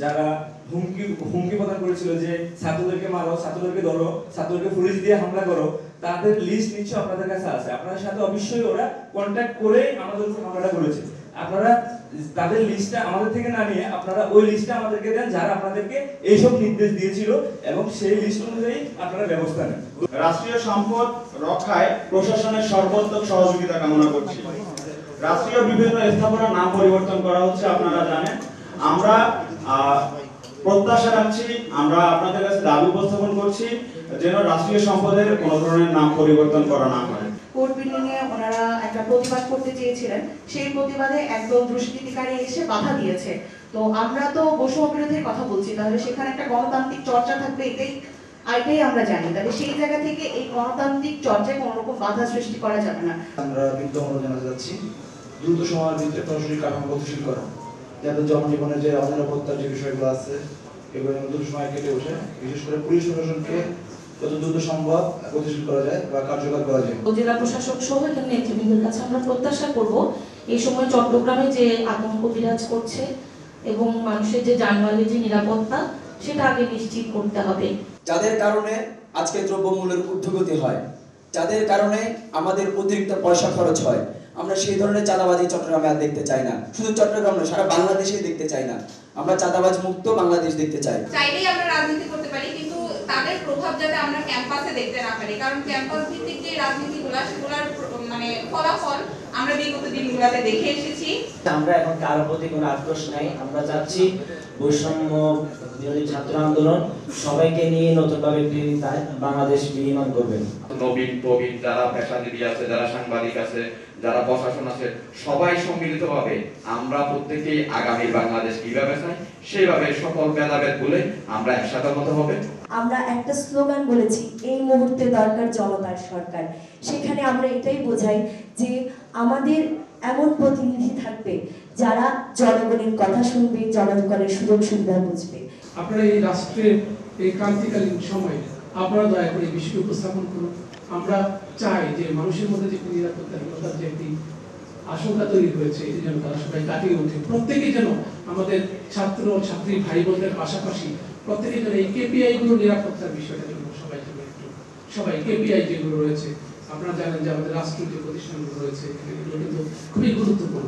যারা হুমকি হুমকি প্রদান করেছিল যে ছাত্রদেরকে মারো, ছাত্রদেরকে ধরো, ছাত্রদেরকে পুলিশ দিয়ে হামলা করো, তাদের লিস্ট নিশ্চয় আপনাদের কাছে আছে। আপনাদের সাথে অবশ্যই ওরা কন্ট্যাক্ট করে আমাদের উপর হামলাটা করেছে। আপনারা তাদের লিস্টটা আমাদের থেকে না নিয়ে আপনারা ওই লিস্টটা আমাদেরকে দেন যারা আপনাদেরকে এইসব নির্দেশ দিয়েছিল, এবং সেই লিস্ট অনুযায়ী আপনারা ব্যবস্থা নেন। রাষ্ট্রীয় সম্পদ রক্ষায় প্রশাসনের সর্বোত্তম সহযোগিতা কামনা করছি। রাষ্ট্রীয় বিভিন্ন স্থাপনার নাম পরিবর্তন করা হচ্ছে, আপনারা জানেন। আমরা প্রত্যাশা রাখছি, আমরা আপনাদের কাছে দাবি উপস্থাপন করছি যেন রাষ্ট্রীয় সম্পদের কোনো ধরনের নাম পরিবর্তন করা না হয়। কোর্ট বিল্ডিং এ ওনারা একটা প্রতিবাদ করতে চেয়েছিলেন, সেই প্রতিবাদে একদল দুষ্কৃতিকারী এসে বাধা দিয়েছে। তো আমরা তো বৈষম্য বিরোধীর কথা বলছি, তাহলে সেখানে একটা গণতান্ত্রিক চর্চা থাকবে, এটাই আমরা জানি। তাহলে সেই জায়গা থেকে এই গণতান্ত্রিক চর্চায় কোনো রকম বাধা সৃষ্টি করা যাবে না। আমরা বিদ্যমান জানাতে যাচ্ছি দ্রুত সময়ের ভিতরে প্রশাসনিক কাঠামো গতিশীল করা, যাতে জনজীবনে যে অনিরাপত্তার যে বিষয়গুলো আছে এগুলো দ্রুত সময় কেটে ওঠে। বিশেষ করে পুলিশ প্রশাসনকে যত দ্রুত সম্ভব গতিশীল করা যায় বা কার্যকর করা যায়। জেলা প্রশাসক সহ এখানে নেতৃবৃন্দের কাছে আমরা প্রত্যাশা করব এই সময় চট্টগ্রামে যে আতঙ্ক বিরাজ করছে এবং মানুষের যে যানবাহনের যে নিরাপত্তা সেটা আগে নিশ্চিত করতে হবে। যাদের কারণে আজকে দ্রব্যমূল্যের ঊর্ধ্বগতি হয়, যাদের কারণে আমাদের অতিরিক্ত পয়সা খরচ হয়, আমরা সেই ধরনের চাঁদাবাজি চট্টগ্রামে আর দেখতে চাই না। শুধু চট্টগ্রাম নয়, সারা বাংলাদেশেই দেখতে চাই না। আমরা চাঁদাবাজ মুক্ত বাংলাদেশ দেখতে চাই। চাইলেই আমরা রাজনীতি করতে পারি, কিন্তু তাদের প্রভাব যাতে আমরা ক্যাম্পাসে দেখতে না পারি, কারণ ক্যাম্পাস ভিত্তিক যে রাজনীতিগুলো সেগুলোর মানে ফলাফল আমরা বিগত দিনগুলোতে দেখে এসেছি। আমরা এখন কারো প্রতি কোনো আক্রোশ নাই। আমরা চাচ্ছি বৈষম্য বিরোধী ছাত্র আন্দোলন সবাইকে নিয়ে নতুনভাবে একটি বাংলাদেশ বিনির্মাণ করবেন। নবীন প্রবীণ যারা পেশাজীবী আছে, যারা সাংবাদিক আছে, যারা প্রশাসন আছে, সবাই সম্মিলিতভাবে আমরা প্রত্যেকেই আগামী বাংলাদেশ কিভাবে চাই সেইভাবে সকল ভেদাভেদ বলে আমরা একসাথে হতে হবে। আমরা একটা স্লোগান বলেছি, এই মুহূর্তে দরকার জনতার সরকার। সেখানে আমরা এটাই বোঝাই যে আমাদের এমন প্রতিনিধি থাকবে যারা জনগণের কথা শুনবে, জনগণের সুযোগ সুবিধা বুঝবে। আপনারা এই রাষ্ট্রের এই ক্রান্তিকালীন সময়ে আপনারা দয়া করে এই বিষয়টি উপস্থাপন করুন। আমরা চাই যে মানুষের মধ্যে যে নিরাপত্তাহীনতার যে একটি আশঙ্কা তৈরি হয়েছে, এটি যেন তারা সবাই কাটিয়ে ওঠে। প্রত্যেকেই যেন আমাদের ছাত্র ছাত্রী ভাই বোনদের পাশাপাশি প্রত্যেকেই যেন এই কেপিআই গুলো নিরাপত্তার বিষয়টার জন্য সবাই কেপিআই যেগুলো রয়েছে, আপনারা জানেন যে আমাদের রাষ্ট্রীয় যে প্রতিষ্ঠানগুলো রয়েছে এগুলো কিন্তু খুবই গুরুত্বপূর্ণ।